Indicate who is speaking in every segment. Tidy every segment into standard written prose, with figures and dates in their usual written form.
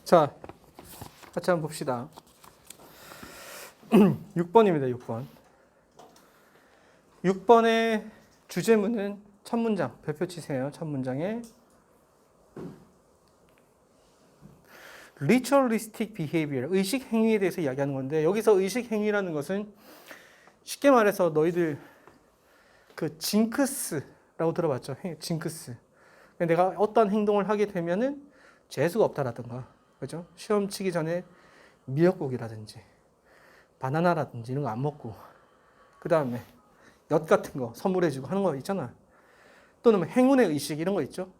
Speaker 1: 자, 같이 한번 봅시다. 6번입니다. 6번. 6번의 주제문은 첫 문장, 별표 치세요. 첫 문장에 ritualistic behavior, 의식 행위에 대해서 이야기하는 건데, 여기서 의식 행위라는 것은 쉽게 말해서 너희들 그 징크스라고 들어봤죠? 징크스. 내가 어떤 행동을 하게 되면은 재수가 없다라든가, 그죠? 시험 치기 전에 미역국이라든지 바나나라든지 이런 거 안 먹고, 그 다음에 엿 같은 거 선물해주고 하는 거 있잖아. 또는 뭐 행운의 의식 이런 거 있죠.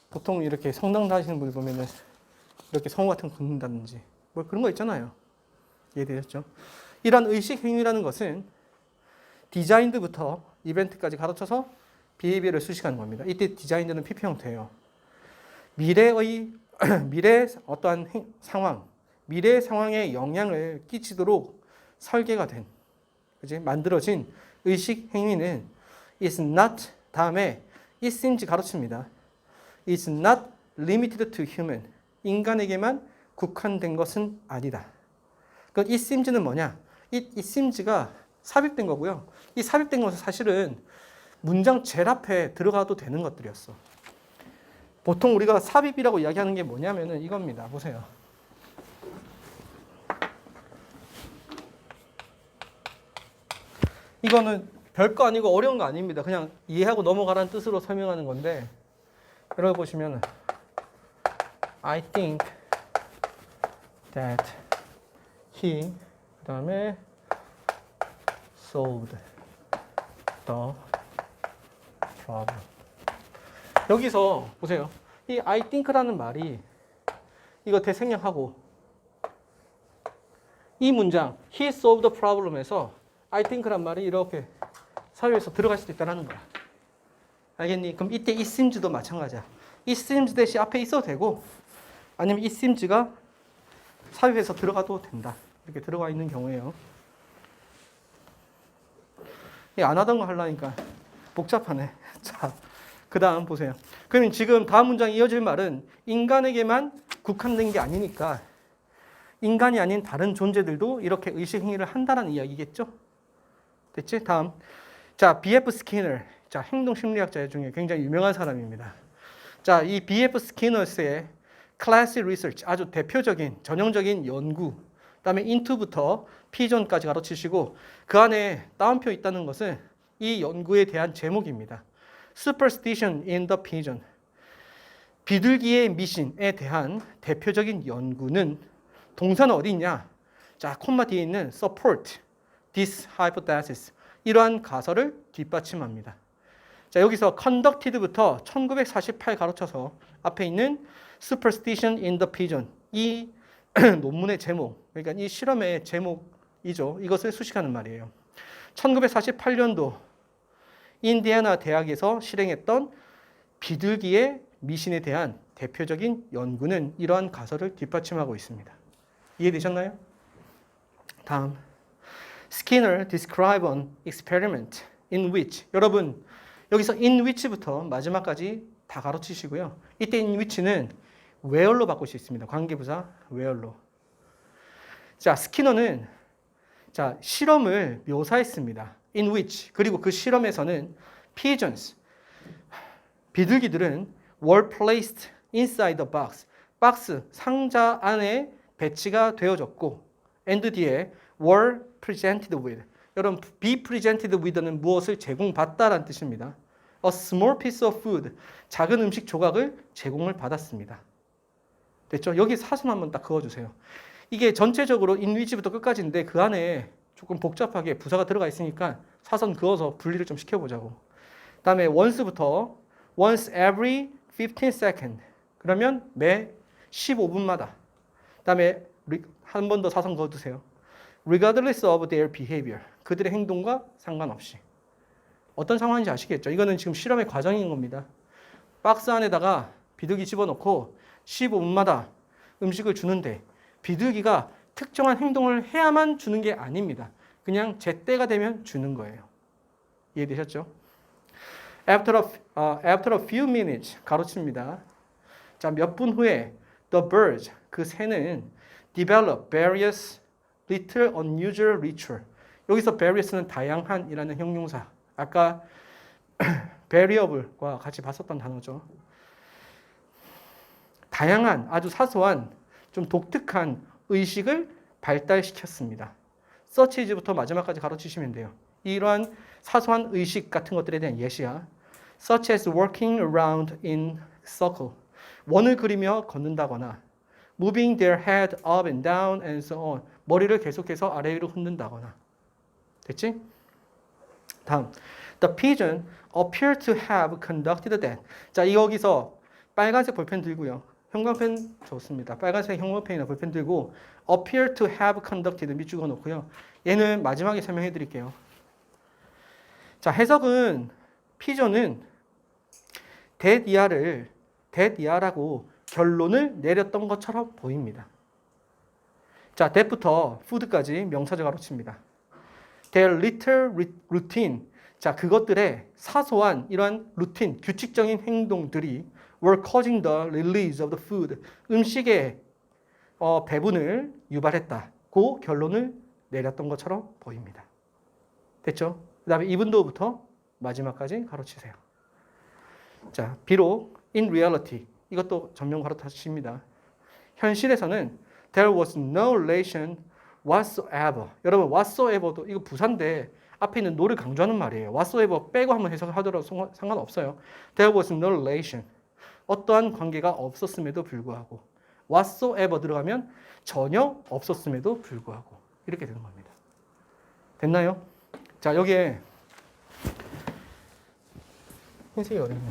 Speaker 1: 보통 이렇게 성당 다니시는 분들 보면은 이렇게 성우 같은 거 긋는다든지 뭐 그런 거 있잖아요. 이해되셨죠? 이런 의식 행위라는 것은 디자인드부터 이벤트까지 가르쳐서 비헤이비어를 수식하는 겁니다. 이때 디자인드는 PP 형태예요. 미래의 어떠한 상황, 미래의 상황에 영향을 끼치도록 설계가 된, 그지? 만들어진 의식 행위는 is not 다음에 it seems 가르칩니다. is not limited to human. 인간에게만 국한된 것은 아니다. 그 it seems는 뭐냐? it seems가 삽입된 거고요. 이 삽입된 것은 사실은 문장 제일 앞에 들어가도 되는 것들이었어. 보통 우리가 삽입이라고 이야기하는 게 뭐냐면은 이겁니다. 보세요. 이거는 별거 아니고 어려운 거 아닙니다. 그냥 이해하고 넘어가라는 뜻으로 설명하는 건데, 여러분 보시면 I think that he 그 다음에 solved the problem. 여기서 보세요. 이 I think라는 말이 이거 대생략하고 이 문장 he solved the problem에서 I think란 말이 이렇게 사회에서 들어갈 수도 있다는 거야. 알겠니? 그럼 이때 it seems도 마찬가지야. it seems 대신 앞에 있어도 되고 아니면 it seems가 사회에서 들어가도 된다. 이렇게 들어가 있는 경우에요. 안 하던 거 하려니까 복잡하네. 자, 그 다음 보세요. 그러면 지금 다음 문장 이어질 말은 인간에게만 국한된 게 아니니까 인간이 아닌 다른 존재들도 이렇게 의식 행위를 한다는 이야기겠죠? 됐지? 다음. 자, B.F. 스키너. 자, 행동심리학자 중에 굉장히 유명한 사람입니다. 자, 이 B.F. 스키너스의 클래식 리서치, 아주 대표적인 전형적인 연구, 그다음에 into부터 피존까지 가르치시고 그 안에 따옴표 있다는 것은 이 연구에 대한 제목입니다. Superstition in the Pigeon. 비둘기의 미신에 대한 대표적인 연구는 동사는 어디 있냐? 자, 콤마 뒤에 있는 support this hypothesis. 이러한 가설을 뒷받침합니다. 자, 여기서 conducted부터 1948 가로쳐서 앞에 있는 superstition in the pigeon. 이 논문의 제목, 그러니까 이 실험의 제목이죠. 이것을 수식하는 말이에요. 1948년도 인디애나 대학에서 실행했던 비둘기의 미신에 대한 대표적인 연구는 이러한 가설을 뒷받침하고 있습니다. 이해되셨나요? 다음. Skinner described an experiment in which, 여러분 여기서 in which부터 마지막까지 다 가르치시고요. 이때 in which는 where로 바꿀 수 있습니다. 관계부사 where로. 자, 스키너는 자, 실험을 묘사했습니다. in which. 그리고 그 실험에서는 pigeons, 비둘기들은 were placed inside the box. 박스, 상자 안에 배치가 되어졌고 and 뒤에 were presented with. 여러분, be presented with는 무엇을 제공받다라는 뜻입니다. A small piece of food. 작은 음식 조각을 제공을 받았습니다. 됐죠? 여기 사선 한번 딱 그어주세요. 이게 전체적으로 in which부터 끝까지인데 그 안에 조금 복잡하게 부사가 들어가 있으니까 사선 그어서 분리를 좀 시켜보자고. 그 다음에 once부터 once every 15 second. 그러면 매 15분마다. 그 다음에 한 번 더 사선 그어두세요. regardless of their behavior. 그들의 행동과 상관없이. 어떤 상황인지 아시겠죠? 이거는 지금 실험의 과정인 겁니다. 박스 안에다가 비둘기 집어넣고 15분마다 음식을 주는데 비둘기가 특정한 행동을 해야만 주는 게 아닙니다. 그냥 제때가 되면 주는 거예요. 이해되셨죠? After a few minutes, 가로칩니다. 자, 몇 분 후에 The birds, 그 새는 develop various little unusual ritual. 여기서 various는 다양한이라는 형용사. 아까 variable과 같이 봤었던 단어죠. 다양한, 아주 사소한, 좀 독특한 의식을 발달시켰습니다. such as부터 마지막까지 가로치시면 돼요. 이러한 사소한 의식 같은 것들에 대한 예시야. such as walking around in circle. 원을 그리며 걷는다거나 moving their head up and down and so on. 머리를 계속해서 아래 위로 흔든다거나. 됐지? 다음. The pigeon appeared to have conducted that. 자, 여기서 빨간색 볼펜 들고요. 형광펜 좋습니다. 빨간색 형광펜이나 볼펜 들고 appear to have conducted 밑 찍어 놓고요. 얘는 마지막에 설명해 드릴게요. 자, 해석은 피전은 that이야라고 결론을 내렸던 것처럼 보입니다. 자, that부터 food까지 명사절 가로칩니다. Their little routine. 자, 그것들의 사소한 이러한 루틴, 규칙적인 행동들이 were causing the release of the food. 음식의 배분을 유발했다. 그 결론을 내렸던 것처럼 보입니다. 됐죠? 그 다음에 이분도부터 마지막까지 가로치세요. 자, 비록 in reality 이것도 전면 가로치십니다. 현실에서는 there was no relation whatsoever. 여러분 whatsoever도 이거 부사인데 앞에 있는 no를 강조하는 말이에요. whatsoever 빼고 한번 해석하더라도 상관없어요. There was no relation. 어떠한 관계가 없었음에도 불구하고 whatsoever 들어가면 전혀 없었음에도 불구하고 이렇게 되는 겁니다. 됐나요? 자, 여기에 흰색이 어렵네.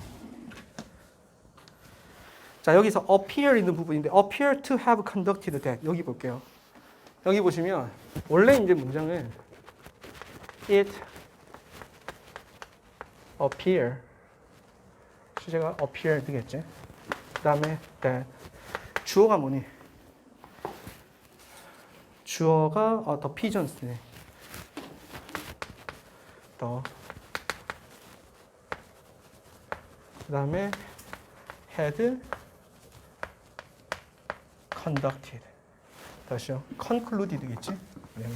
Speaker 1: 자, 여기서 appear 있는 부분인데 appear to have conducted that 여기 볼게요. 여기 보시면 원래 이제 문장은 it appear 주제가 appear 되겠지. 그 다음에 that 주어가 뭐니? 주어가 the pigeons네. the 그 다음에 had conducted. 다시요. concluded겠지? 네.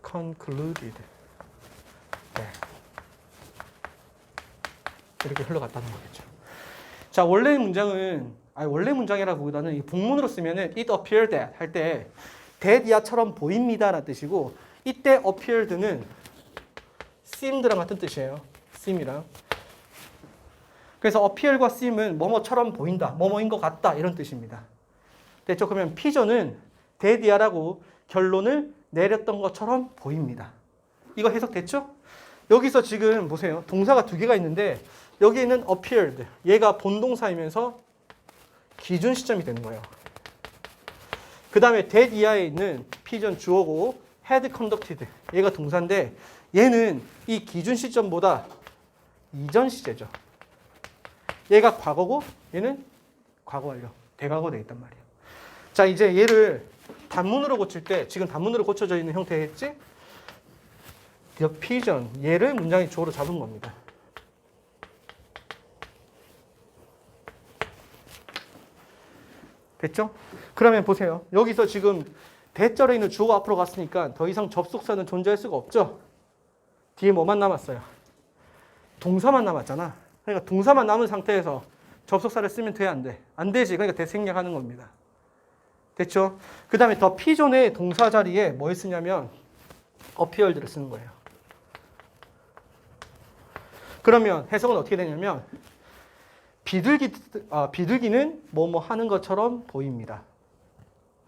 Speaker 1: concluded. 네. 이렇게 흘러갔다는 거겠죠. 자, 원래 문장은 원래 문장이라기보다는 이 복문으로 쓰면은 it appeared that 할 때 that이야처럼 보입니다라는 뜻이고 이때 appeared는 seemed랑 같은 뜻이에요. seem이랑. 그래서 appear과 seem은 뭐뭐처럼 보인다, 뭐뭐인 것 같다 이런 뜻입니다. 됐죠? 그러면 피전은 that이야라고 결론을 내렸던 것처럼 보입니다. 이거 해석됐죠? 여기서 지금 보세요. 동사가 두 개가 있는데 여기에는 appeared, 얘가 본동사이면서 기준 시점이 되는 거예요. 그 다음에 that 이하에 있는 피전 주어고 had conducted, 얘가 동사인데 얘는 이 기준 시점보다 이전 시제죠. 얘가 과거고 얘는 과거 완료, 대과거 되어 있단 말이에요. 자, 이제 얘를 단문으로 고칠 때 지금 단문으로 고쳐져 있는 형태겠지? The pigeon, 얘를 문장의 주어로 잡은 겁니다. 됐죠? 그러면 보세요. 여기서 지금 대절에 있는 주어가 앞으로 갔으니까 더 이상 접속사는 존재할 수가 없죠? 뒤에 뭐만 남았어요? 동사만 남았잖아. 그러니까 동사만 남은 상태에서 접속사를 쓰면 돼, 안 돼? 안 되지. 그러니까 대생략하는 겁니다. 됐죠? 그 다음에 더 피존의 동사 자리에 뭘 쓰냐면 appeared를 쓰는 거예요. 그러면 해석은 어떻게 되냐면 비둘기는 뭐뭐 하는 것처럼 보입니다.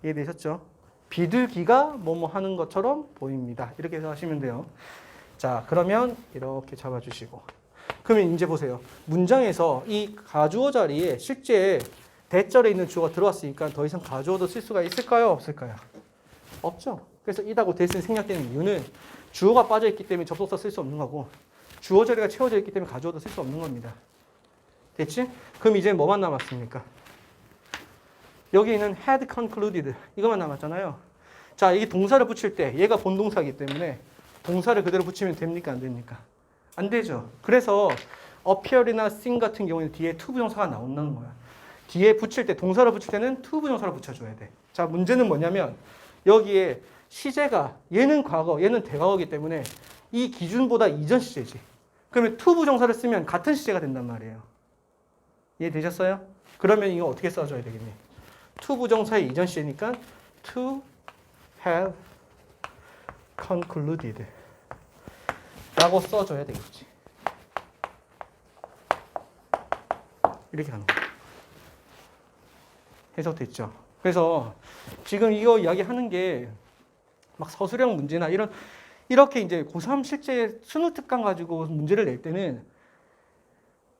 Speaker 1: 이해되셨죠? 비둘기가 뭐뭐 하는 것처럼 보입니다. 이렇게 해석하시면 돼요. 자, 그러면 이렇게 잡아주시고. 그러면 이제 보세요. 문장에서 이 가주어 자리에 실제 대절에 있는 주어가 들어왔으니까 더 이상 가주어도 쓸 수가 있을까요? 없을까요? 없죠. 그래서 이다고 대신 생략되는 이유는 주어가 빠져있기 때문에 접속사 쓸 수 없는 거고 주어 자리가 채워져 있기 때문에 가주어도 쓸 수 없는 겁니다. 됐지? 그럼 이제 뭐만 남았습니까? 여기는 had concluded 이것만 남았잖아요. 자, 이게 동사를 붙일 때 얘가 본동사이기 때문에 동사를 그대로 붙이면 됩니까? 안 됩니까? 안 되죠. 그래서 appear이나 seen 같은 경우에는 뒤에 to 부정사가 나온다는 거야. 뒤에 붙일 때, 동사를 붙일 때는 to 부정사를 붙여줘야 돼. 자, 문제는 뭐냐면 여기에 시제가 얘는 과거, 얘는 대과거이기 때문에 이 기준보다 이전 시제지. 그러면 to 부정사를 쓰면 같은 시제가 된단 말이에요. 이해되셨어요? 그러면 이거 어떻게 써줘야 되겠니? to 부정사의 이전 시제니까 to have concluded 라고 써줘야 되겠지. 이렇게 가는 거예요. 해석됐죠? 그래서 지금 이거 이야기하는 게 막 서술형 문제나 이렇게 이제 고3 실제 수능 특강 가지고 문제를 낼 때는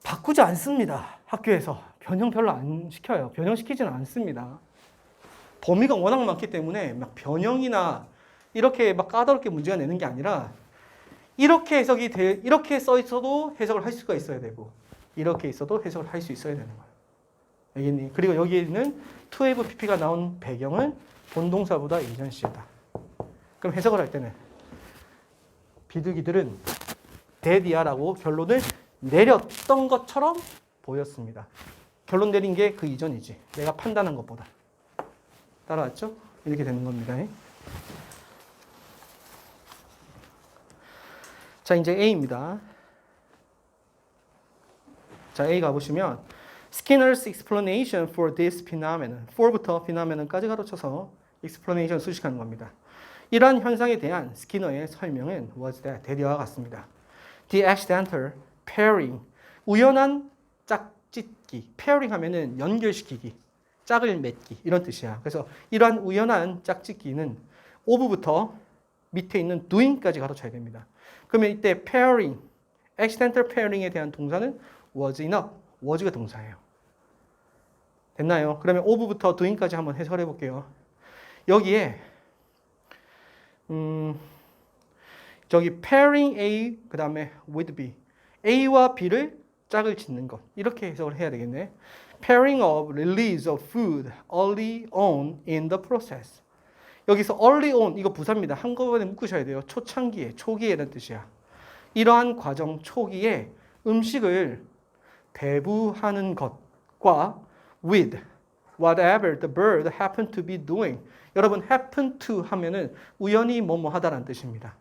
Speaker 1: 바꾸지 않습니다. 학교에서. 변형 별로 안 시켜요. 변형시키지는 않습니다. 범위가 워낙 많기 때문에 막 변형이나 이렇게 막 까다롭게 문제가 내는 게 아니라 이렇게 이렇게 써 있어도 해석을 할 수가 있어야 되고 이렇게 있어도 해석을 할 수 있어야 되는 거예요. 알겠니? 그리고 여기에는 to have pp가 나온 배경은 본동사보다 이전 시제다. 그럼 해석을 할 때는 비둘기들은 데디아라고 결론을 내렸던 것처럼 보였습니다. 결론 내린 게 그 이전이지. 내가 판단한 것보다. 따라왔죠? 이렇게 되는 겁니다. 자, 이제 A입니다. 자, A 가보시면 Skinner's explanation for this phenomenon. for부터 phenomenon까지 가로쳐서 explanation 수식하는 겁니다. 이러한 현상에 대한 스키너의 설명은 was that 대리와 같습니다. The accidental pairing, 우연한 짝짓기. pairing 하면은 연결시키기, 짝을 맺기 이런 뜻이야. 그래서 이러한 우연한 짝짓기는 of부터 밑에 있는 doing까지 가로쳐야 됩니다. 그러면 이때 pairing, accidental pairing에 대한 동사는 was enough, was가 동사예요. 됐나요? 그러면 of부터 doing까지 한번 해석해 볼게요. 여기에 저기 pairing A 그 다음에 with B, A와 B를 짝을 짓는 것 이렇게 해석을 해야 되겠네. Pairing of release of food early on in the process. 여기서 early on 이거 부사입니다. 한꺼번에 묶으셔야 돼요. 초창기에, 초기에라는 뜻이야. 이러한 과정 초기에 음식을 배부하는 것과 with whatever the bird happened to be doing. 여러분 happen to 하면은 우연히 뭐뭐 하다라는 뜻입니다.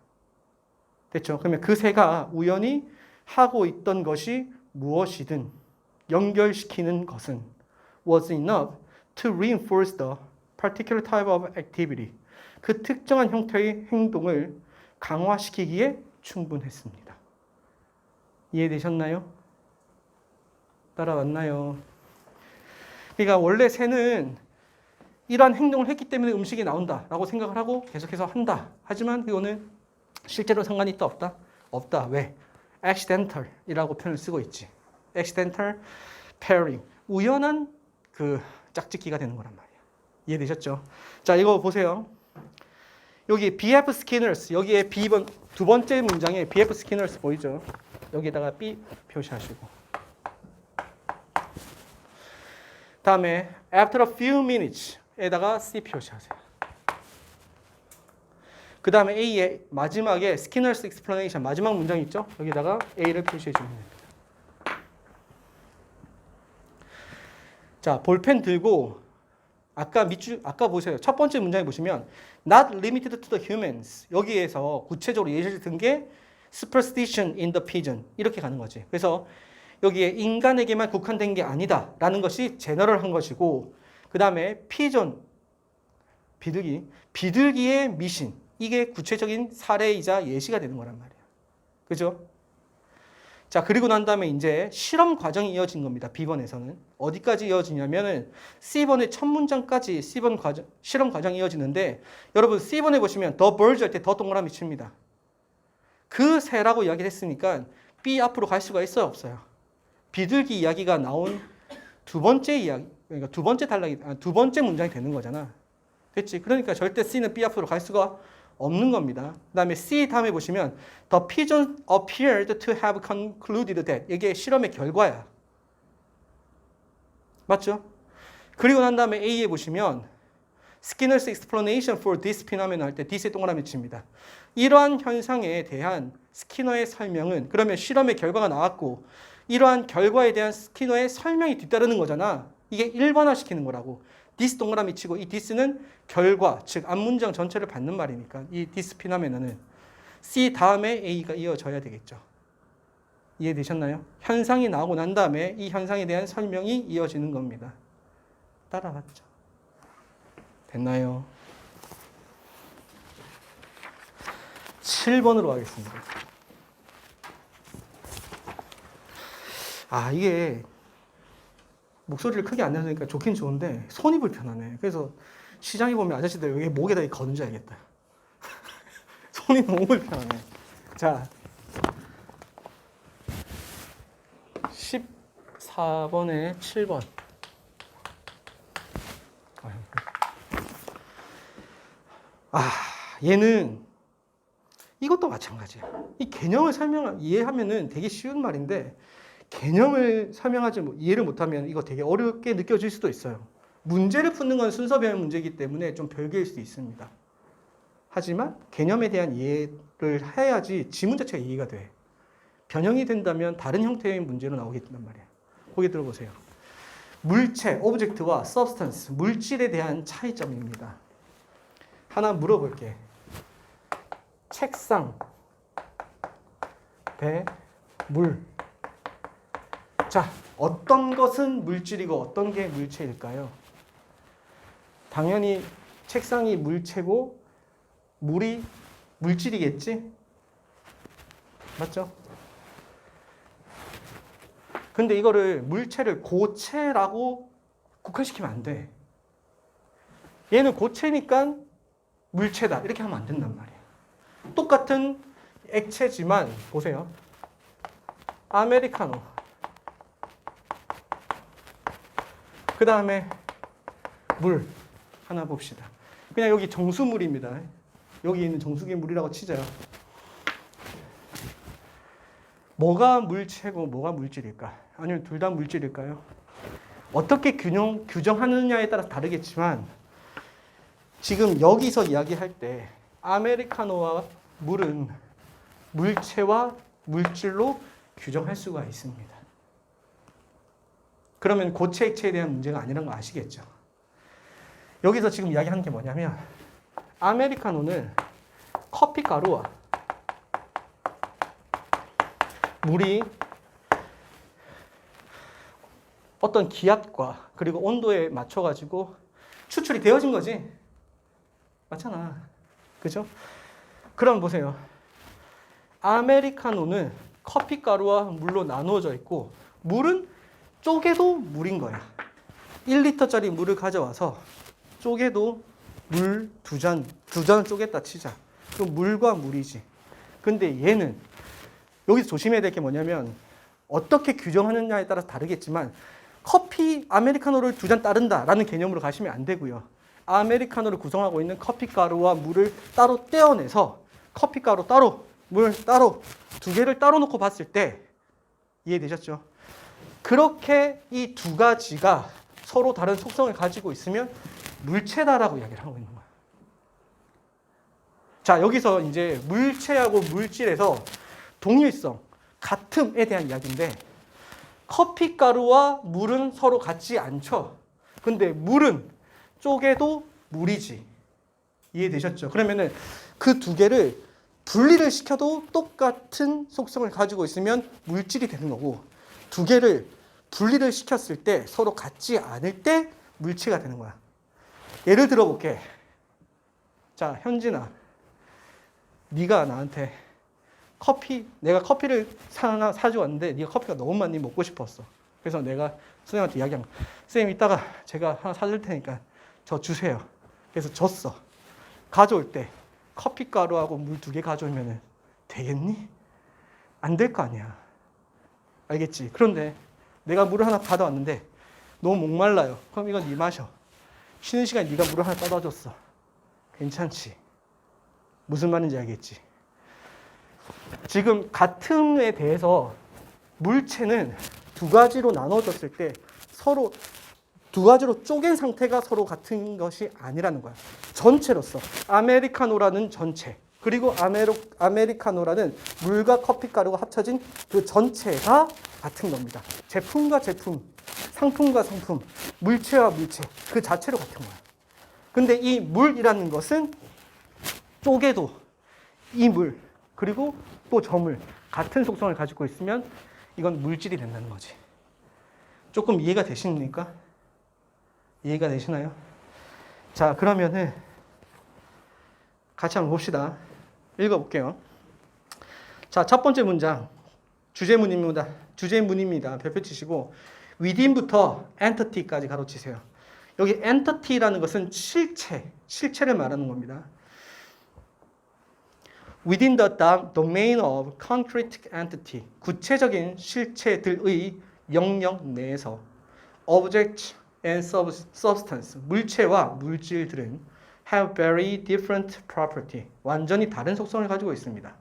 Speaker 1: 됐죠? 그러면 그 새가 우연히 하고 있던 것이 무엇이든 연결시키는 것은 was enough to reinforce the particular type of activity. 그 특정한 형태의 행동을 강화시키기에 충분했습니다. 이해되셨나요? 따라왔나요? 그러니까 원래 새는 이러한 행동을 했기 때문에 음식이 나온다라고 생각을 하고 계속해서 한다. 하지만 이거는 실제로 상관이 있다 없다? 없다. 왜? accidental이라고 표현을 쓰고 있지. accidental pairing. 우연한 그 짝짓기가 되는 거란 말이야. 이해되셨죠? 자, 이거 보세요. 여기 BF Skinners, 여기에 B번 두 번째 문장에 BF Skinners 보이죠? 여기다가 B 표시하시고. 다음에 after a few minutes에다가 C 표시하세요. 그 다음에 A의 마지막에 Skinner's explanation 마지막 문장 있죠? 여기다가 A를 표시해 주면 됩니다. 자, 볼펜 들고 아까 보세요. 첫 번째 문장에 보시면 not limited to the humans. 여기에서 구체적으로 예시를 든 게 superstition in the pigeon. 이렇게 가는 거지. 그래서 여기에 인간에게만 국한된 게 아니다라는 것이 제너럴한 것이고 그 다음에 pigeon, 비둘기의 미신. 이게 구체적인 사례이자 예시가 되는 거란 말이에요. 그죠? 자, 그리고 난 다음에 이제 실험 과정이 이어진 겁니다. B번에서는. 어디까지 이어지냐면은 C번의 첫 문장까지 C번 과정, 실험 과정이 이어지는데 여러분 C번에 보시면 the birds 할 때 더 동그라미 칩니다. 그 새라고 이야기를 했으니까 B 앞으로 갈 수가 있어요? 없어요? 비둘기 이야기가 나온 두 번째 이야기, 그러니까 두 번째 단락이, 두 번째 문장이 되는 거잖아. 됐지? 그러니까 절대 C는 B 앞으로 갈 수가 없는 겁니다. 그 다음에 C 다음에 보시면 The pigeon appeared to have concluded that. 이게 실험의 결과야. 맞죠? 그리고 난 다음에 A에 보시면 Skinner's explanation for this phenomenon 할 때 this에 동그라미 칩니다. 이러한 현상에 대한 스키너의 설명은 그러면 실험의 결과가 나왔고 이러한 결과에 대한 스키너의 설명이 뒤따르는 거잖아. 이게 일반화시키는 거라고. this 동그라미 치고 이 this는 결과, 즉 앞문장 전체를 받는 말이니까 이 this 피노메논은 C 다음에 A가 이어져야 되겠죠. 이해되셨나요? 현상이 나오고 난 다음에 이 현상에 대한 설명이 이어지는 겁니다. 따라갔죠. 됐나요? 7번으로 가겠습니다. 이게 목소리를 크게 안 내니까 좋긴 좋은데 손이 불편하네. 그래서 시장에 보면 아저씨들 여기 목에다 거는지 알겠다. 손이 너무 불편하네. 자, 14번에 7번. 얘는 이것도 마찬가지야. 이 개념을 이해하면은 되게 쉬운 말인데 개념을 이해를 못하면 이거 되게 어렵게 느껴질 수도 있어요. 문제를 푸는 건 순서별 문제이기 때문에 좀 별개일 수도 있습니다. 하지만 개념에 대한 이해를 해야지 지문 자체가 이해가 돼. 변형이 된다면 다른 형태의 문제로 나오겠단 말이에요. 거기 들어보세요. 물체, 오브젝트와 substance, 물질에 대한 차이점입니다. 하나 물어볼게. 책상, 배, 물. 자, 어떤 것은 물질이고 어떤 게 물체일까요? 당연히 책상이 물체고 물이 물질이겠지? 맞죠? 근데 이거를 물체를 고체라고 국한시키면 안 돼. 얘는 고체니까 물체다. 이렇게 하면 안 된단 말이에요. 똑같은 액체지만 보세요. 아메리카노. 그 다음에 물 하나 봅시다. 그냥 여기 정수물입니다. 여기 있는 정수기 물이라고 치자요. 뭐가 물체고 뭐가 물질일까? 아니면 둘 다 물질일까요? 어떻게 규정하느냐에 따라 다르겠지만 지금 여기서 이야기할 때 아메리카노와 물은 물체와 물질로 규정할 수가 있습니다. 그러면 고체 액체에 대한 문제가 아니라는 거 아시겠죠? 여기서 지금 이야기하는 게 뭐냐면 아메리카노는 커피 가루와 물이 어떤 기압과 그리고 온도에 맞춰가지고 추출이 되어진 거지. 맞잖아. 그죠? 그럼 보세요. 아메리카노는 커피 가루와 물로 나누어져 있고 물은 쪼개도 물인 거야. 1리터짜리 물을 가져와서 쪼개도 물 두 잔을 쪼갰다 치자. 그럼 물과 물이지. 근데 얘는 여기서 조심해야 될 게 뭐냐면 어떻게 규정하느냐에 따라서 다르겠지만 커피 아메리카노를 두 잔 따른다라는 개념으로 가시면 안 되고요. 아메리카노를 구성하고 있는 커피 가루와 물을 따로 떼어내서 커피 가루 따로, 물 따로 두 개를 따로 놓고 봤을 때 이해되셨죠? 그렇게 이 두 가지가 서로 다른 속성을 가지고 있으면 물체다라고 이야기를 하고 있는 거야. 자, 여기서 이제 물체하고 물질에서 동일성, 같음에 대한 이야기인데 커피 가루와 물은 서로 같지 않죠. 근데 물은 쪼개도 물이지. 이해되셨죠? 그러면은 그 두 개를 분리를 시켜도 똑같은 속성을 가지고 있으면 물질이 되는 거고 두 개를 분리를 시켰을 때 서로 같지 않을 때 물체가 되는 거야. 예를 들어볼게. 자, 현진아. 네가 나한테 내가 커피를 하나 사주었는데 네가 커피가 너무 많이 먹고 싶었어. 그래서 내가 선생님한테 이야기한 거야. 선생님 이따가 제가 하나 사줄 테니까 저 주세요. 그래서 줬어. 가져올 때 커피 가루하고 물 2개 가져오면 되겠니? 안 될 거 아니야. 알겠지? 그런데 내가 물을 하나 받아왔는데 너무 목말라요. 그럼 이건 네 마셔. 쉬는 시간에 네가 물을 하나 떠다 줬어. 괜찮지? 무슨 말인지 알겠지? 지금 같음에 대해서 물체는 두 가지로 나눠졌을 때 서로 두 가지로 쪼갠 상태가 서로 같은 것이 아니라는 거야. 전체로서 아메리카노라는 전체 그리고 아메리카노라는 물과 커피 가루가 합쳐진 그 전체가 같은 겁니다. 제품과 제품, 상품과 상품, 물체와 물체 그 자체로 같은 거야. 근데 이 물이라는 것은 쪼개도 이 물 그리고 또 저 물 같은 속성을 가지고 있으면 이건 물질이 된다는 거지. 조금 이해가 되십니까? 이해가 되시나요? 자, 그러면은 같이 한번 봅시다. 읽어볼게요. 자, 첫 번째 문장 주제문입니다. 주제문입니다. 별표 치시고 within부터 entity까지 가로치세요. 여기 entity라는 것은 실체를 말하는 겁니다. Within the domain of concrete entity, 구체적인 실체들의 영역 내에서 object and substance, 물체와 물질들은 have very different property, 완전히 다른 속성을 가지고 있습니다.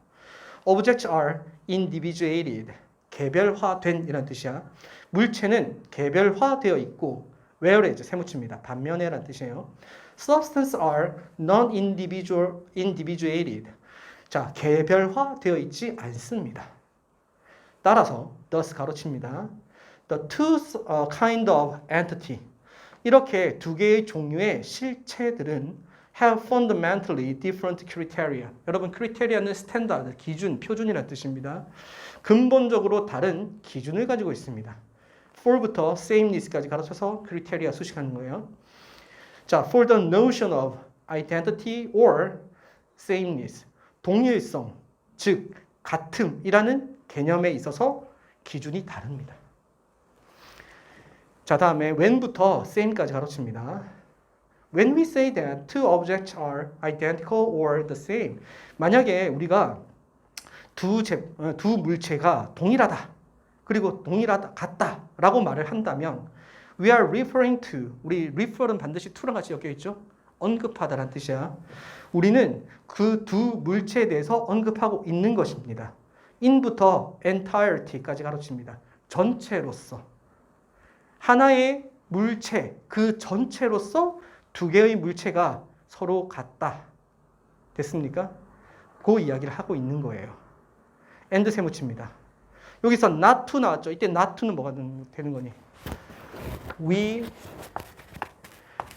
Speaker 1: Objects are individuated, 개별화된 이란 뜻이야. 물체는 개별화되어 있고 whereas, 세무치입니다. 반면에란 뜻이에요. Substance are non-individuated, 자, 개별화되어 있지 않습니다. 따라서 thus 가로칩니다. The two kind of entity, 이렇게 두 개의 종류의 실체들은 have fundamentally different criteria. 여러분, criteria는 스탠다드, 기준, 표준이라는 뜻입니다. 근본적으로 다른 기준을 가지고 있습니다. for부터 sameness까지 가로쳐서 criteria 수식하는 거예요. 자, for the notion of identity or sameness, 동일성, 즉 같음이라는 개념에 있어서 기준이 다릅니다. 자, 다음에 when부터 same까지 가로칩니다. When we say that two objects are identical or the same, 만약에 우리가 두 물체가 동일하다, 그리고 동일하다, 같다라고 말을 한다면 we are referring to, 우리 refer은 반드시 to랑 같이 엮여 있죠? 언급하다라는 뜻이야. 우리는 그 두 물체에 대해서 언급하고 있는 것입니다. in부터 entirety까지 가로칩니다. 전체로서. 하나의 물체, 그 전체로서 두 개의 물체가 서로 같다. 됐습니까? 그 이야기를 하고 있는 거예요. and 세무치입니다. 여기서 not to 나왔죠. 이때 not to는 뭐가 되는 거니? We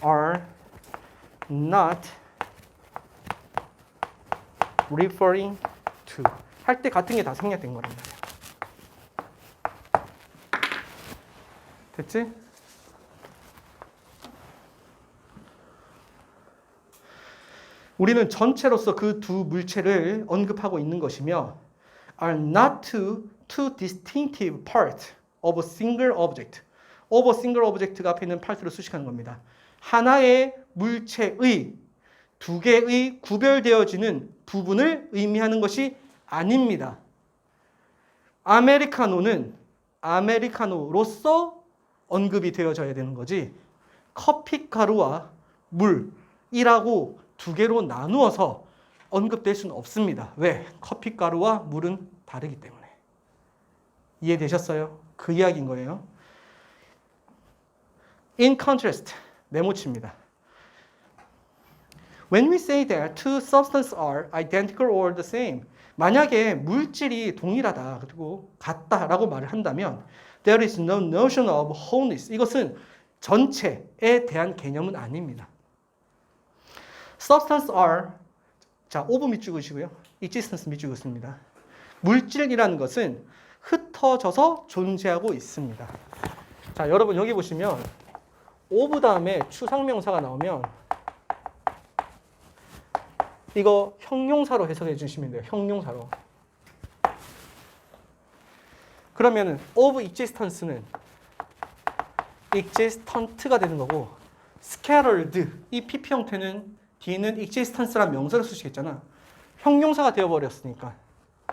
Speaker 1: are not referring to 할 때 같은 게 다 생략된 거란 말이야. 됐지? 우리는 전체로서 그 두 물체를 언급하고 있는 것이며 are not two distinctive parts of a single object. of a single object가 앞에 있는 part를 수식하는 겁니다. 하나의 물체의 두 개의 구별되어지는 부분을 의미하는 것이 아닙니다. 아메리카노는 아메리카노로서 언급이 되어져야 되는 거지, 커피 가루와 물이라고 두 개로 나누어서 언급될 수는 없습니다. 왜? 커피 가루와 물은 다르기 때문에. 이해되셨어요? 그 이야기인 거예요. In contrast, 네모칩니다. When we say that two substances are identical or the same, 만약에 물질이 동일하다 그리고 같다라고 말을 한다면 there is no notion of wholeness. 이것은 전체에 대한 개념은 아닙니다. Substance are, 자, 오브 밑줄 그으시고요. existence 밑줄 그습니다. 물질이라는 것은 흩어져서 존재하고 있습니다. 자, 여러분 여기 보시면 오브 다음에 추상명사가 나오면 이거 형용사로 해석해 주시면 돼요. 형용사로. 그러면은 of existence는 existent가 되는 거고 scattered, 이 PP 형태는 뒤는 existence란 명사를 쓰시겠잖아. 형용사가 되어버렸으니까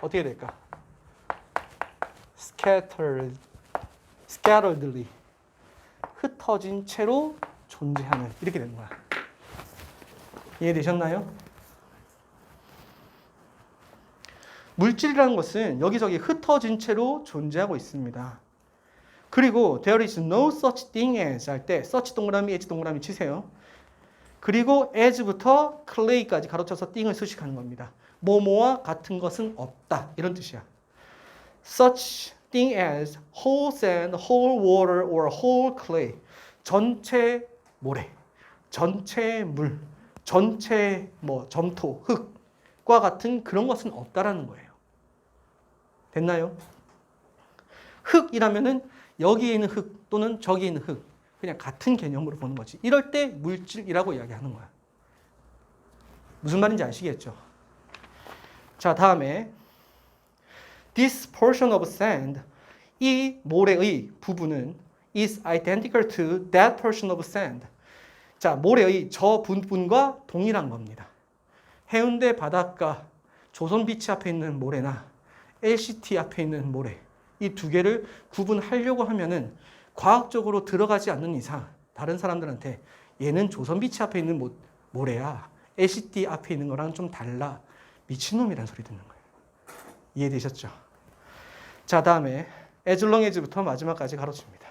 Speaker 1: 어떻게 될까? scatteredly, 흩어진 채로 존재하는, 이렇게 되는 거야. 이해되셨나요? 물질이라는 것은 여기저기 흩어진 채로 존재하고 있습니다. 그리고 there is no such thing as 할 때 such 동그라미, as 동그라미 치세요. 그리고 as부터 clay까지 가로쳐서 thing을 수식하는 겁니다. 뭐뭐와 같은 것은 없다, 이런 뜻이야. such thing as whole sand, whole water, or whole clay. 전체 모래, 전체 물, 전체 점토, 흙과 같은 그런 것은 없다라는 거예요. 됐나요? 흙이라면은 여기에 있는 흙 또는 저기에 있는 흙, 그냥 같은 개념으로 보는 거지. 이럴 때 물질이라고 이야기하는 거야. 무슨 말인지 아시겠죠? 자, 다음에 this portion of sand, 이 모래의 부분은 is identical to that portion of sand. 자, 모래의 저 부분과 동일한 겁니다. 해운대 바닷가 조선 비치 앞에 있는 모래나 LCT 앞에 있는 모래, 이 두 개를 구분하려고 하면은 과학적으로 들어가지 않는 이상 다른 사람들한테 얘는 조선 비치 앞에 있는 모래야, LCT 앞에 있는 거랑 좀 달라, 미친놈이라는 소리 듣는 거예요. 이해되셨죠? 자, 다음에 as long as부터 마지막까지 가로칩니다.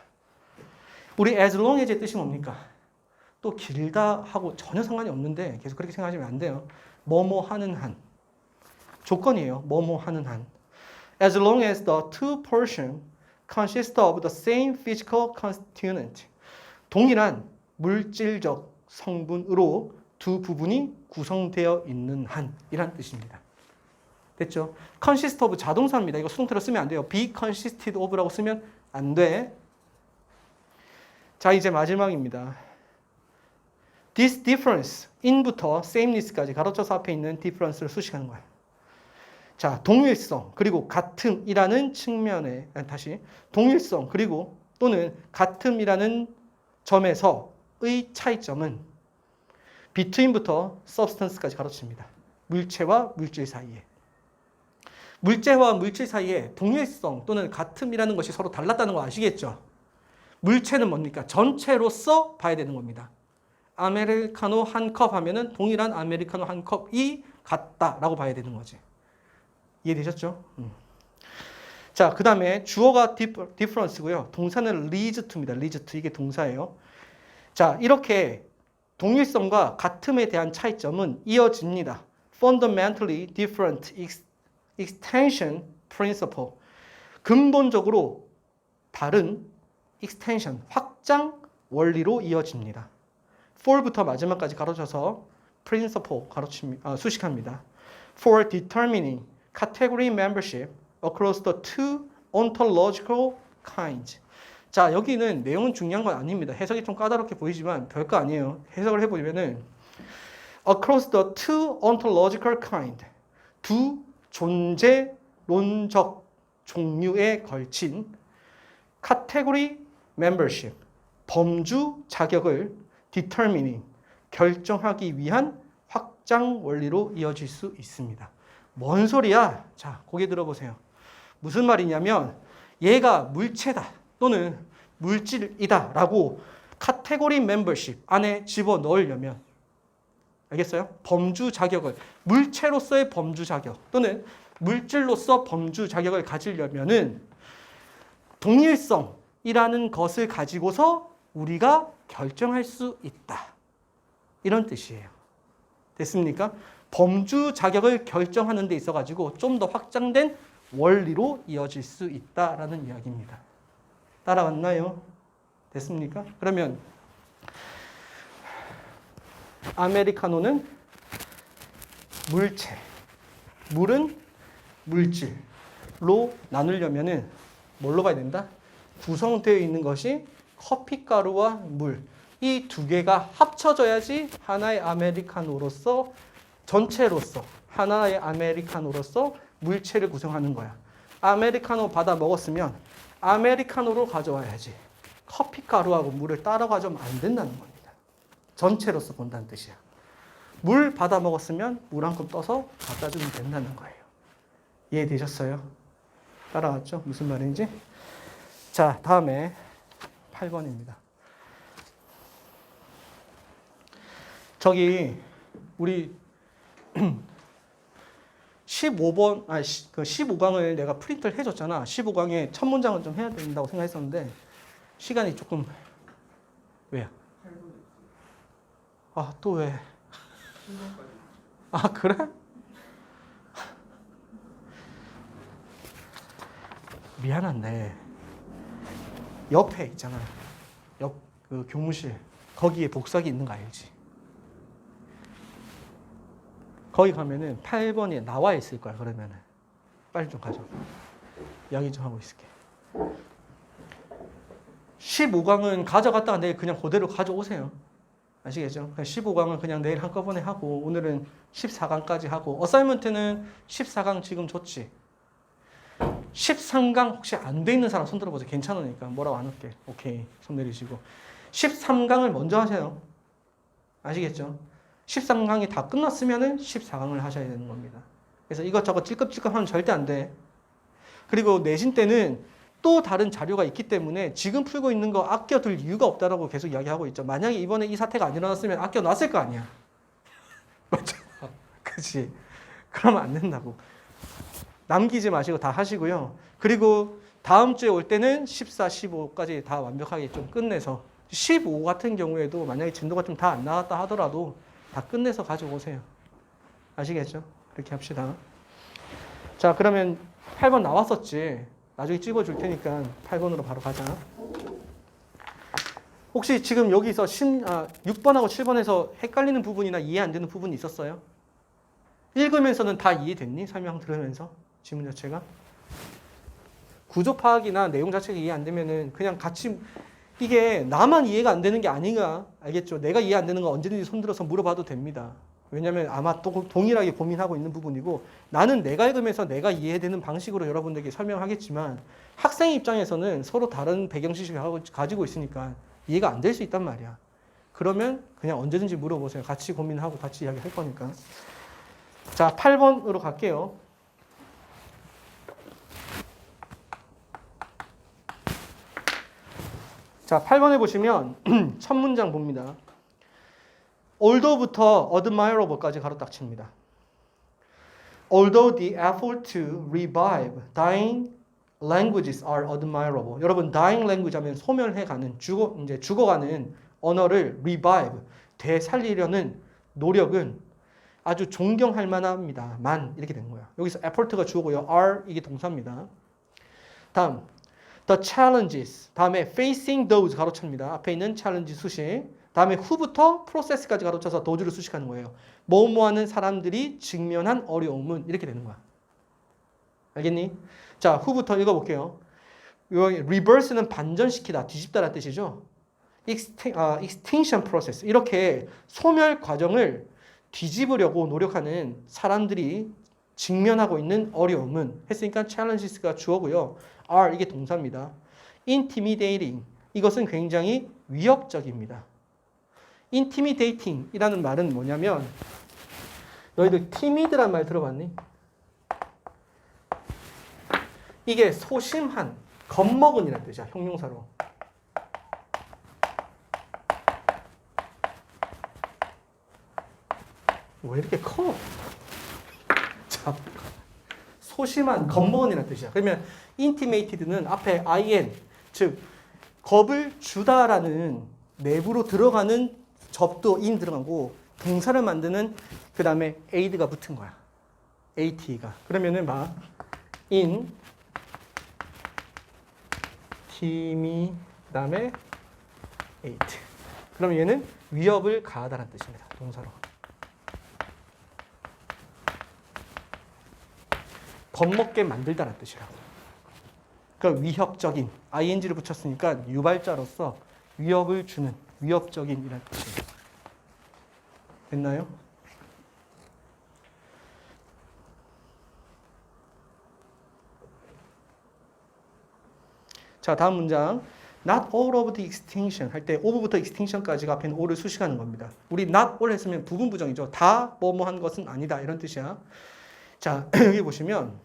Speaker 1: 우리 as long as의 뜻이 뭡니까? 또 길다 하고 전혀 상관이 없는데 계속 그렇게 생각하시면 안 돼요. 뭐뭐 하는 한. 조건이에요. 뭐뭐 하는 한. As long as the two portions consist of the same physical constituent. 동일한 물질적 성분으로 두 부분이 구성되어 있는 한이란 뜻입니다. 됐죠? consist of 자동사입니다. 이거 수동태로 쓰면 안 돼요. be consisted of라고 쓰면 안 돼. 자, 이제 마지막입니다. This difference, in부터 sameness까지 가로쳐서 앞에 있는 difference를 수식하는 거예요. 자, 동일성 그리고 같음이라는 측면에 다시 동일성 그리고 또는 같음이라는 점에서의 차이점은 between부터 substance까지 가로칩니다. 물체와 물질 사이에. 물체와 물질 사이에 동일성 또는 같음이라는 것이 서로 달랐다는 거 아시겠죠? 물체는 뭡니까? 전체로서 봐야 되는 겁니다. 아메리카노 한 컵 하면은 동일한 아메리카노 한 컵이 같다라고 봐야 되는 거지. 이해되셨죠? 자, 그 다음에 주어가 difference고요. 동사는 leads to입니다. leads to. 이게 동사예요. 자, 이렇게 동일성과 같음에 대한 차이점은 이어집니다. fundamentally different extension principle. 근본적으로 다른 extension, 확장 원리로 이어집니다. for부터 마지막까지 가로쳐서 principle 수식합니다. For determining category membership across the two ontological kinds. 자, 여기는 내용은 중요한 건 아닙니다. 해석이 좀 까다롭게 보이지만 별거 아니에요. 해석을 해보면은 across the two ontological kind, 두 존재론적 종류에 걸친 category membership, 범주 자격을 determining, 결정하기 위한 확장 원리로 이어질 수 있습니다. 뭔 소리야? 자, 고개 들어보세요. 무슨 말이냐면 얘가 물체다 또는 물질이다 라고 카테고리 멤버십 안에 집어넣으려면, 알겠어요? 범주 자격을, 물체로서의 범주 자격 또는 물질로서 범주 자격을 가지려면은 동일성이라는 것을 가지고서 우리가 결정할 수 있다. 이런 뜻이에요. 됐습니까? 범주 자격을 결정하는 데 있어가지고 좀 더 확장된 원리로 이어질 수 있다라는 이야기입니다. 따라왔나요? 됐습니까? 그러면 아메리카노는 물체, 물은 물질로 나누려면은 뭘로 봐야 된다? 구성되어 있는 것이 커피가루와 물, 이 두 개가 합쳐져야지 하나의 아메리카노로서, 전체로서 하나의 아메리카노로서 물체를 구성하는 거야. 아메리카노 받아 먹었으면 아메리카노로 가져와야지 커피가루하고 물을 따로 가져오면 안 된다는 겁니다. 전체로서 본다는 뜻이야. 물 받아 먹었으면 물 한 컵 떠서 갖다 주면 된다는 거예요. 이해되셨어요? 따라왔죠? 무슨 말인지? 자, 다음에 8번입니다. 저기 우리 15번, 15강을 내가 프린트를 해줬잖아. 15강에 첫 문장은 좀 해야 된다고 생각했었는데 시간이 조금 왜요? 아, 또 왜? 아, 그래? 미안한데 옆에 있잖아. 옆 그 교무실 거기에 복사기 있는 거 알지? 거기 가면은 8번이 나와 있을 거야. 그러면은 빨리 좀 가져. 이야기 좀 하고 있을게. 15강은 가져갔다가 내일 그냥 그대로 가져오세요. 아시겠죠? 15강은 그냥 내일 한꺼번에 하고 오늘은 14강까지 하고 어사이먼트는 14강 지금 줬지. 13강 혹시 안 돼 있는 사람 손 들어보세요. 괜찮으니까 뭐라고 안 할게. 오케이. 손 내리시고 13강을 먼저 하세요. 아시겠죠? 13강이 다 끝났으면은 14강을 하셔야 되는 겁니다. 그래서 이것저것 찔끔찔끔 하면 절대 안 돼. 그리고 내신 때는 또 다른 자료가 있기 때문에 지금 풀고 있는 거 아껴둘 이유가 없다라고 계속 이야기하고 있죠. 만약에 이번에 이 사태가 안 일어났으면 아껴놨을 거 아니야. 맞잖아. 그치? 그러면 안 된다고. 남기지 마시고 다 하시고요. 그리고 다음 주에 올 때는 14, 15까지 다 완벽하게 좀 끝내서 15 같은 경우에도 만약에 진도가 좀 다 안 나왔다 하더라도 다 끝내서 가져오세요. 아시겠죠? 이렇게 합시다. 자, 그러면 8번 나왔었지. 나중에 찍어줄 테니까 8번으로 바로 가자. 혹시 지금 여기서 6번하고 7번에서 헷갈리는 부분이나 이해 안 되는 부분이 있었어요? 읽으면서는 다 이해됐니? 설명 들으면서? 지문 자체가? 구조 파악이나 내용 자체가 이해 안 되면은 그냥 같이 이게 나만 이해가 안 되는 게 아닌가? 알겠죠? 내가 이해 안 되는 거 언제든지 손들어서 물어봐도 됩니다. 왜냐면 아마 또 동일하게 고민하고 있는 부분이고 나는 내가 읽으면서 내가 이해되는 방식으로 여러분들에게 설명하겠지만 학생 입장에서는 서로 다른 배경 지식을 가지고 있으니까 이해가 안 될 수 있단 말이야. 그러면 그냥 언제든지 물어보세요. 같이 고민하고 같이 이야기할 거니까. 자, 8번으로 갈게요. 자, 8번에 보시면 첫 문장 봅니다. although부터 admirable까지 가로 딱 칩니다. Although the effort to revive dying languages are admirable. 여러분, dying language 하면 소멸해가는, 이제 죽어가는 언어를 revive, 되살리려는 노력은 아주 존경할 만합니다. 이렇게 된 거야. 여기서 effort가 주어고요. are 이게 동사입니다. 다음, the challenges. 다음에 facing those 가로칩니다. 앞에 있는 challenge 수식. 다음에 who부터 process까지 가로쳐서 does를 수식하는 거예요. 뭐뭐하는 사람들이 직면한 어려움은 이렇게 되는 거야. 알겠니? 자, who부터 읽어볼게요. reverse는 반전시키다, 뒤집다라는 뜻이죠. extinction process. 이렇게 소멸 과정을 뒤집으려고 노력하는 사람들이 직면하고 있는 어려움은 했으니까 challenges가 주어고요. are 이게 동사입니다. intimidating. 이것은 굉장히 위협적입니다. intimidating 이라는 말은 뭐냐면 너희들 timid란 말 들어봤니? 이게 소심한, 겁먹은 이라는 뜻이야. 형용사로. 왜 이렇게 커? 자, 소심한, 겁먹은 이라는 뜻이야. 그러면 intimated는 앞에 in, 즉 겁을 주다라는 내부로 들어가는 접도 in 들어가고 동사를 만드는 그 다음에 aid가 붙은 거야. at가. 그러면은 막 in 팀이 그 다음에 aid. 그럼 얘는 위협을 가하다라는 뜻입니다. 동사로. 겁먹게 만들다라는 뜻이라고. 그러니까 위협적인 ing를 붙였으니까 유발자로서 위협을 주는 위협적인이라는 뜻이에요. 됐나요? 자, 다음 문장. Not all of the extinction 할 때 of부터 extinction까지가 앞에 all을 수식하는 겁니다. 우리 not all 했으면 부분 부정이죠. 다 뭐뭐한 것은 아니다 이런 뜻이야. 자, 여기 보시면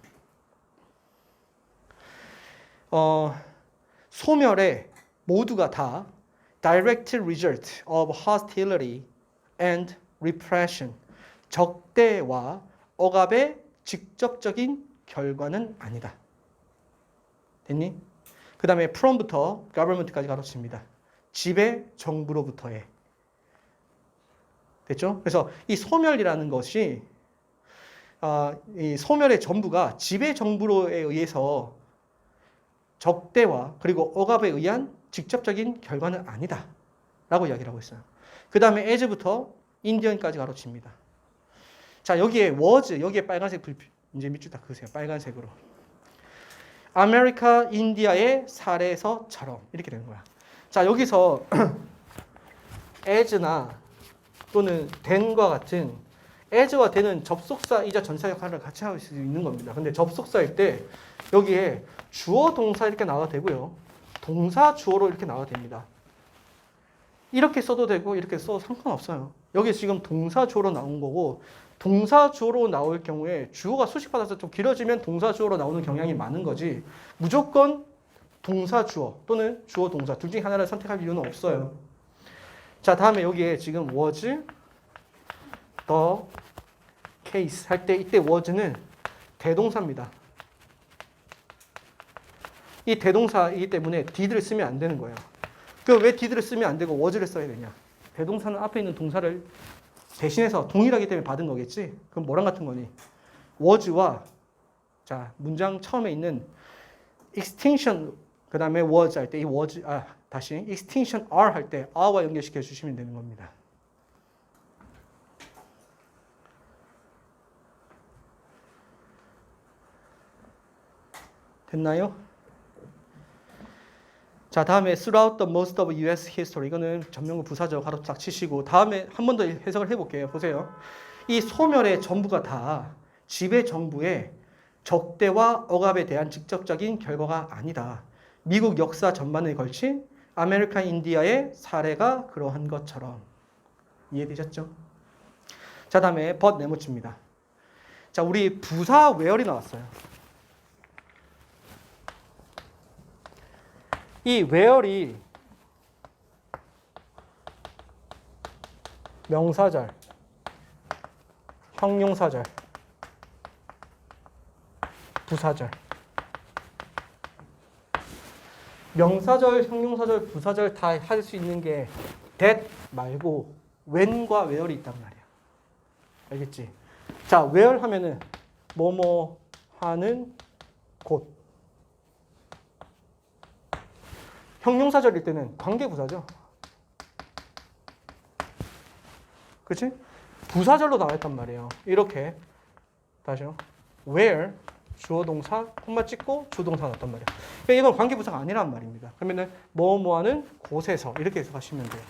Speaker 1: 소멸의 모두가 다 direct result of hostility and repression. 적대와 억압의 직접적인 결과는 아니다. 됐니? 그 다음에 from부터 government까지 가로칩니다. 지배 정부로부터의. 됐죠? 그래서 이 소멸이라는 것이 이 소멸의 전부가 지배 정부로에 의해서 적대와 그리고 억압에 의한 직접적인 결과는 아니다 라고 이야기를 하고 있어요. 그 다음에 as부터 인디언까지 가로칩니다. 자, 여기에 was, 여기에 빨간색 불빛, 이제 밑줄 다 그으세요. 빨간색으로. 아메리카, 인디아의 사례에서처럼 이렇게 되는 거야. 자, 여기서 as나 또는 then과 같은 as와 then은 접속사이자 전사 역할을 같이 할 수 있는 겁니다. 근데 접속사일 때 여기에 주어 동사 이렇게 나와도 되고요. 동사 주어로 이렇게 나와도 됩니다. 이렇게 써도 되고 이렇게 써도 상관없어요. 여기 지금 동사 주어로 나온 거고 동사 주어로 나올 경우에 주어가 수식받아서 좀 길어지면 동사 주어로 나오는 경향이 많은 거지 무조건 동사 주어 또는 주어 동사 둘 중에 하나를 선택할 이유는 없어요. 자, 다음에 여기에 지금 was the case 할 때 이때 was는 대동사입니다. 이 대동사이기 때문에 did를 쓰면 안 되는 거예요. 그럼 왜 did를 쓰면 안 되고 was를 써야 되냐? 대동사는 앞에 있는 동사를 대신해서 동일하기 때문에 받은 거겠지? 그럼 뭐랑 같은 거니? was와 자, 문장 처음에 있는 extinction 그 다음에 was 할 때 이 was 다시 extinction are 할 때 are와 연결시켜 주시면 되는 겁니다. 됐나요? 자, 다음에 throughout the most of US history 이거는 전명구 부사죠. 가로 딱 치시고 다음에 한 번 더 해석을 해볼게요. 보세요. 이 소멸의 전부가 다 지배 정부의 적대와 억압에 대한 직접적인 결과가 아니다. 미국 역사 전반에 걸친 아메리칸 인디아의 사례가 그러한 것처럼. 이해되셨죠? 자, 다음에 but 네모칩니다. 자, 우리 부사 where이 나왔어요. 이 where이 명사절, 형용사절, 부사절. 명사절, 형용사절, 부사절 다 할 수 있는 게 that 말고 when과 where이 있단 말이야. 알겠지? 자, where 하면은 뭐뭐 하는 곳. 형용사절일 때는 관계부사죠. 그치? 부사절로 나와있단 말이에요. 이렇게 다시요. where 주어 동사 콤마 찍고 주동사 나왔단 말이에요. 그러니까 이건 관계부사가 아니란 말입니다. 그러면은 뭐뭐 하는 곳에서 이렇게 해석하시면 돼요.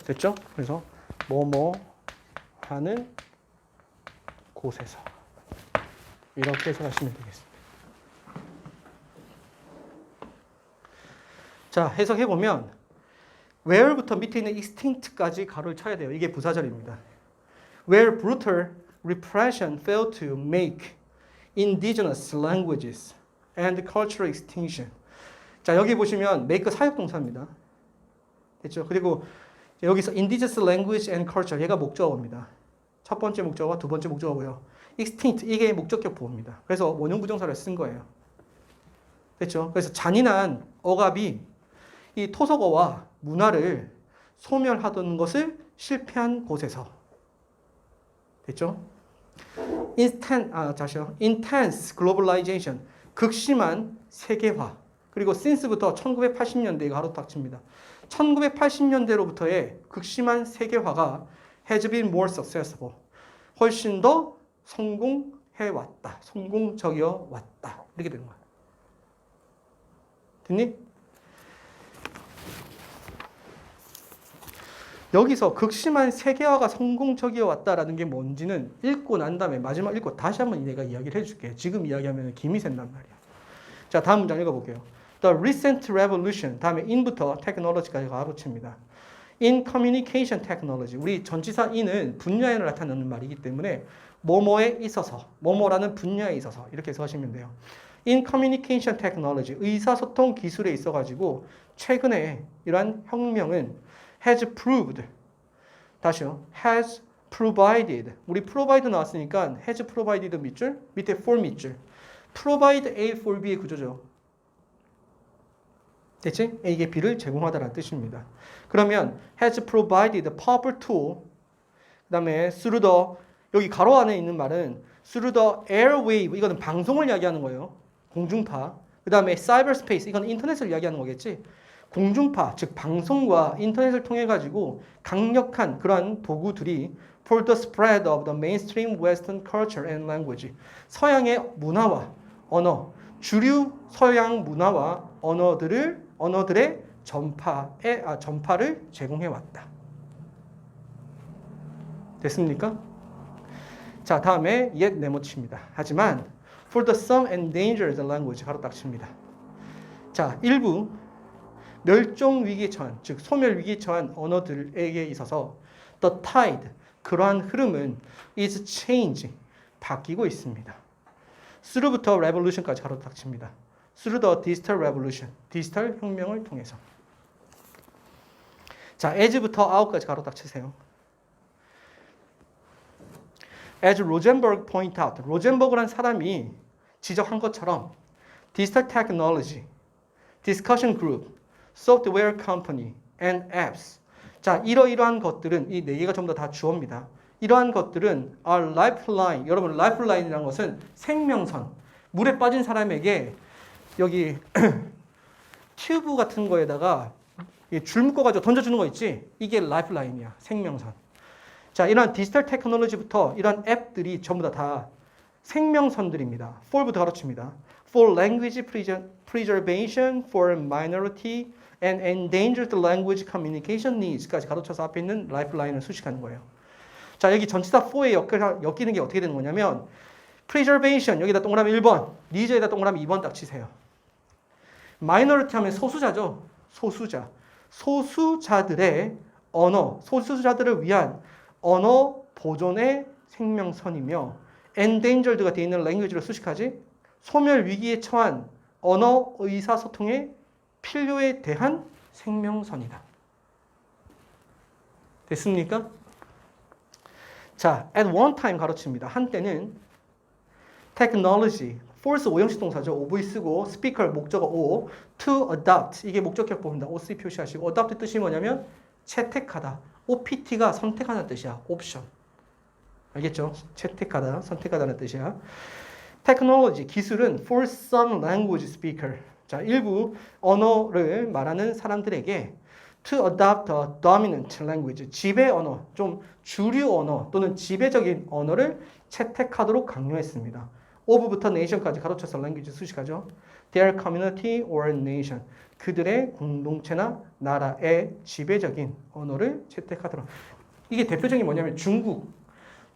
Speaker 1: 됐죠? 그래서 뭐뭐 하는 곳에서 이렇게 해석하시면 되겠습니다. 자, 해석해보면 where부터 밑에 있는 extinct까지 가로를 쳐야 돼요. 이게 부사절입니다. Where brutal repression failed to make indigenous languages and cultural extinction. 자, 여기 보시면 make 사역동사입니다. 됐죠? 그리고 여기서 indigenous language and culture 얘가 목적어입니다. 첫 번째 목적어와 두 번째 목적어고요. extinct 이게 목적격 보호입니다. 그래서 원형 부정사를 쓴 거예요. 됐죠? 그래서 잔인한 억압이 이 토속어와 문화를 소멸하던 것을 실패한 곳에서. 됐죠? intense globalization, 극심한 세계화. 그리고 since부터 1980년대가 가로 딱 칩니다. 1980년대로부터의 극심한 세계화가 has been more successful. 훨씬 더 성공해왔다. 성공적이어 왔다. 이렇게 되는 거야. 됐니? 여기서 극심한 세계화가 성공적이어 왔다라는 게 뭔지는 읽고 난 다음에 마지막 읽고 다시 한번 내가 이야기를 해줄게. 지금 이야기하면 김이 샌단 말이야. 자, 다음 문장 읽어볼게요. The recent revolution, 다음에 in부터 technology까지 가로칩니다. In communication technology, 우리 전치사 in은 분야에 나타나는 말이기 때문에 뭐뭐에 있어서, 뭐뭐라는 분야에 있어서 이렇게 해석하시면 돼요. In communication technology, 의사소통 기술에 있어가지고 최근에 이러한 혁명은 has proved, 다시요. has provided, 우리 provide 나왔으니까 has provided 밑줄, 밑에 for 밑줄. provide A for B의 구조죠. 됐지? A에게 B를 제공하다라는 뜻입니다. 그러면 has provided power to, 그 다음에 through the, 여기 가로 안에 있는 말은 through the airwave, 이거는 방송을 이야기하는 거예요. 공중파. 그 다음에 사이버스페이스, 이건 인터넷을 이야기하는 거겠지. 공중파, 즉 방송과 인터넷을 통해 가지고 강력한 그러한 도구들이 for the spread of the mainstream Western culture and language. 서양의 문화와 언어, 주류 서양 문화와 언어들의 전파를 제공해 왔다. 됐습니까? 자, 다음에 yet 네모칩니다. 하지만 for the some endangered language 가로 딱 칩니다. 자, 일부 멸종 위기에 처한, 즉 소멸 위기에 처한 언어들에게 있어서 the tide, 그러한 흐름은 is change, 바뀌고 있습니다. through부터 revolution까지 가로 딱 칩니다. through the digital revolution, 디지털 혁명을 통해서. 자, as부터 out까지 가로 딱 치세요. As Rosenberg point out, 로젠버그란 사람이 지적한 것처럼 digital technology, discussion group, software company, and apps. 자, 이러이러한 것들은 이 네 개가 전부 다 주어입니다. 이러한 것들은 are lifeline. 여러분, lifeline이라는 것은 생명선. 물에 빠진 사람에게 여기 튜브 같은 거에다가 줄 묶어가지고 던져주는 거 있지? 이게 lifeline이야. 생명선. 자, 이러한 디지털 테크놀로지부터 이러한 앱들이 전부 다 생명선들입니다. for부터 가로칩니다. For language preservation, for minority and endangered language communication needs까지 가로쳐서 앞에 있는 라이프라인을 수식하는 거예요. 자, 여기 전치사 for에 엮이는 게 어떻게 되는 거냐면 preservation 여기다 동그라미 1번, needs에다 동그라미 2번 딱 치세요. minority 하면 소수자죠. 소수자. 소수자들의 언어, 소수자들을 위한 언어 보존의 생명선이며 endangered가 되어 있는 language를 수식하지 소멸 위기에 처한 언어 의사소통의 필요에 대한 생명선이다. 됐습니까? 자, at one time 가로칩니다. 한때는 technology, force 오형식 동사죠. OV 쓰고 speaker 목적어 O, to adopt 이게 목적격보입니다. OC 표시하시고 adopt 뜻이 뭐냐면 채택하다. OPT가 선택하는 뜻이야. 옵션. 알겠죠? 채택하다, 선택하다는 뜻이야. 테크놀로지, 기술은 for some language speaker. 자, 일부 언어를 말하는 사람들에게 to adopt a dominant language. 지배 언어, 좀 주류 언어 또는 지배적인 언어를 채택하도록 강요했습니다. of부터 nation까지 가로쳐서 language 수식하죠. their community or nation. 그들의 공동체나 나라의 지배적인 언어를 채택하도록. 이게 대표적인 뭐냐면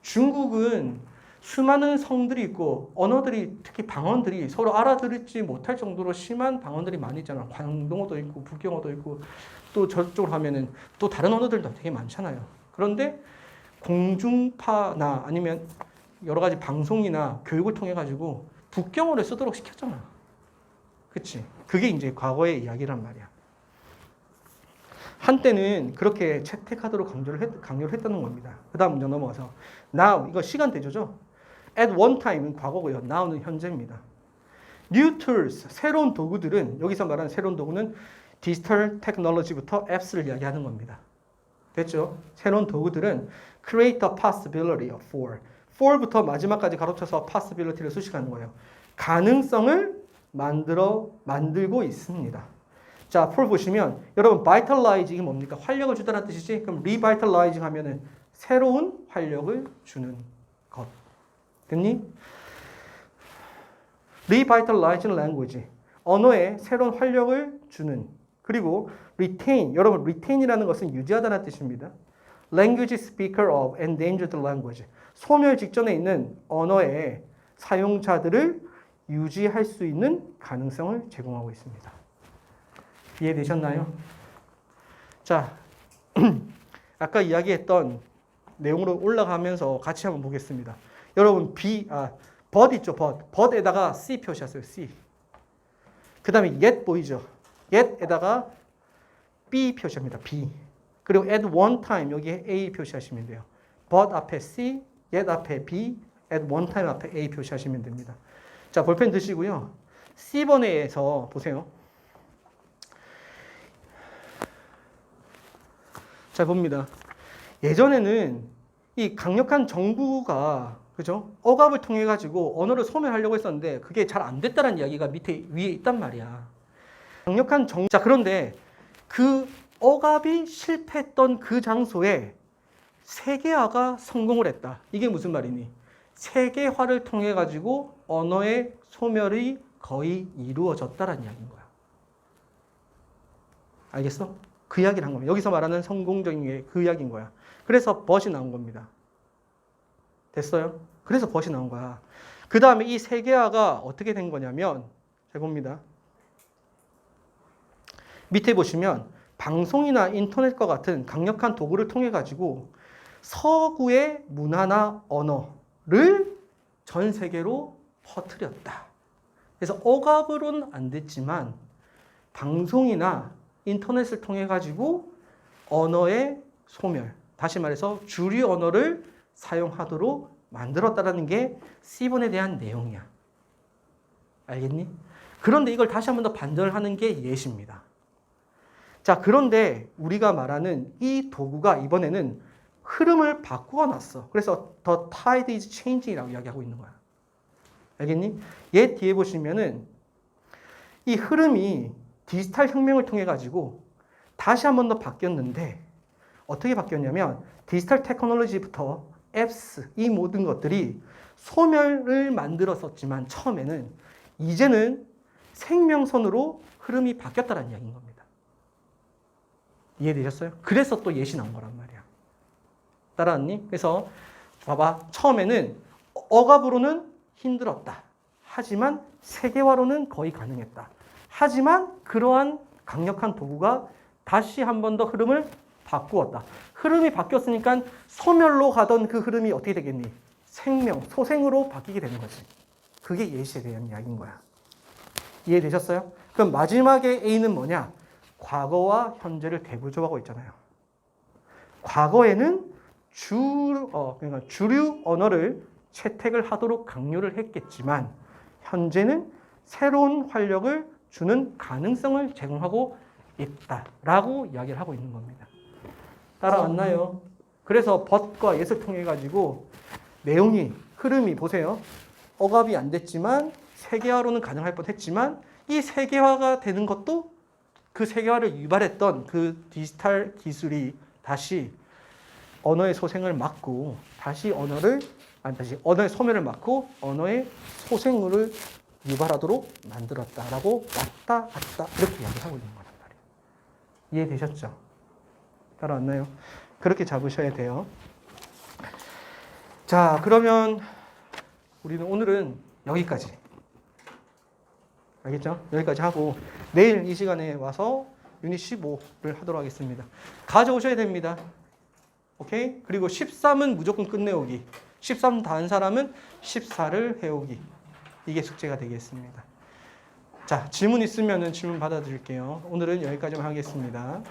Speaker 1: 중국은 수많은 성들이 있고 언어들이 특히 방언들이 서로 알아들을지 못할 정도로 심한 방언들이 많이 있잖아. 광동어도 있고 북경어도 있고 또 저쪽으로 하면은 또 다른 언어들도 되게 많잖아요. 그런데 공중파나 아니면 여러 가지 방송이나 교육을 통해 가지고 북경어를 쓰도록 시켰잖아. 그치? 그게 이제 과거의 이야기란 말이야. 한때는 그렇게 채택하도록 강조를 했다는 겁니다. 그 다음 문장 넘어가서 now, 이거 시간 대조죠. at one time은 과거고요. now는 현재입니다. new tools, 새로운 도구들은 여기서 말하는 새로운 도구는 디지털 테크놀로지부터 앱스를 이야기하는 겁니다. 됐죠? 새로운 도구들은 create a possibility for부터 마지막까지 가로쳐서 possibility를 수식하는 거예요. 가능성을 만들고 있습니다. 자, for 보시면 여러분 vitalizing이 뭡니까? 활력을 주다는 뜻이지? 그럼 revitalizing 하면은 새로운 활력을 주는 것. 됐니? revitalizing language. 언어에 새로운 활력을 주는. 그리고 retain. 여러분 retain이라는 것은 유지하다는 뜻입니다. language speaker of endangered language. 소멸 직전에 있는 언어의 사용자들을 유지할 수 있는 가능성을 제공하고 있습니다. 이해되셨나요? 자, 아까 이야기했던 내용으로 올라가면서 같이 한번 보겠습니다. 여러분 but 있죠, but에다가 C 표시하세요, C. 그 다음에 yet 보이죠? yet에다가 B 표시합니다, B. 그리고 at one time 여기에 A 표시하시면 돼요. but 앞에 C, yet 앞에 B, at one time 앞에 A 표시하시면 됩니다. 자, 볼펜 드시고요. C번에서 보세요. 자, 봅니다. 예전에는 이 강력한 정부가 그죠? 억압을 통해 가지고 언어를 소멸하려고 했었는데 그게 잘 안 됐다는 이야기가 밑에 위에 있단 말이야. 강력한 자, 그런데 그 억압이 실패했던 그 장소에 세계화가 성공을 했다. 이게 무슨 말이니? 세계화를 통해 가지고 언어의 소멸이 거의 이루어졌다라는 이야기인 거야. 알겠어? 그 이야기를 한 겁니다. 여기서 말하는 성공적인 게 그 이야기인 거야. 그래서 벗이 나온 겁니다. 됐어요? 그래서 벗이 나온 거야. 그 다음에 이 세계화가 어떻게 된 거냐면, 잘 봅니다. 밑에 보시면 방송이나 인터넷과 같은 강력한 도구를 통해 가지고 서구의 문화나 언어를 전 세계로 퍼뜨렸다. 그래서 억압으로는 안 됐지만 방송이나 인터넷을 통해 가지고 언어의 소멸, 다시 말해서 주류 언어를 사용하도록 만들었다는 게 시본에 대한 내용이야. 알겠니? 그런데 이걸 다시 한 번 더 반전하는 게 예시입니다. 자, 그런데 우리가 말하는 이 도구가 이번에는 흐름을 바꾸어 놨어. 그래서 the tide is changing이라고 이야기하고 있는 거야. 알겠니? 얘 뒤에 보시면은 이 흐름이 디지털 혁명을 통해 가지고 다시 한 번 더 바뀌었는데 어떻게 바뀌었냐면 디지털 테크놀로지부터 앱스 이 모든 것들이 소멸을 만들었었지만 처음에는 이제는 생명선으로 흐름이 바뀌었다는 이야기인 겁니다. 이해되셨어요? 그래서 또 예시 나온 거란 말이야. 따라왔니? 그래서 봐봐. 처음에는 억압으로는 힘들었다. 하지만 세계화로는 거의 가능했다. 하지만 그러한 강력한 도구가 다시 한 번 더 흐름을 바꾸었다. 흐름이 바뀌었으니까 소멸로 가던 그 흐름이 어떻게 되겠니? 생명, 소생으로 바뀌게 되는 거지. 그게 예시에 대한 이야기인 거야. 이해되셨어요? 그럼 마지막에 A는 뭐냐? 과거와 현재를 대조하고 있잖아요. 과거에는 그러니까 주류 언어를 채택을 하도록 강요를 했겠지만 현재는 새로운 활력을 주는 가능성을 제공하고 있다라고 이야기를 하고 있는 겁니다. 따라왔나요? 그래서 벗과 옛을 통해 가지고 내용이 흐름이 보세요. 억압이 안 됐지만 세계화로는 가능할 뻔했지만 이 세계화가 되는 것도 그 세계화를 유발했던 그 디지털 기술이 다시 언어의 소생을 막고 다시 언어의 소멸을 막고 언어의 소생을 유발하도록 만들었다라고 왔다 갔다 이렇게 이야기하고 있는 거란 말이에요. 이해되셨죠? 따라왔나요? 그렇게 잡으셔야 돼요. 자, 그러면 우리는 오늘은 여기까지. 알겠죠? 여기까지 하고 내일 이 시간에 와서 유닛 15를 하도록 하겠습니다. 가져오셔야 됩니다. 오케이? 그리고 13은 무조건 끝내오기. 13 다 한 사람은 14를 해오기. 이게 숙제가 되겠습니다. 자, 질문 있으면 질문 받아드릴게요. 오늘은 여기까지만 하겠습니다.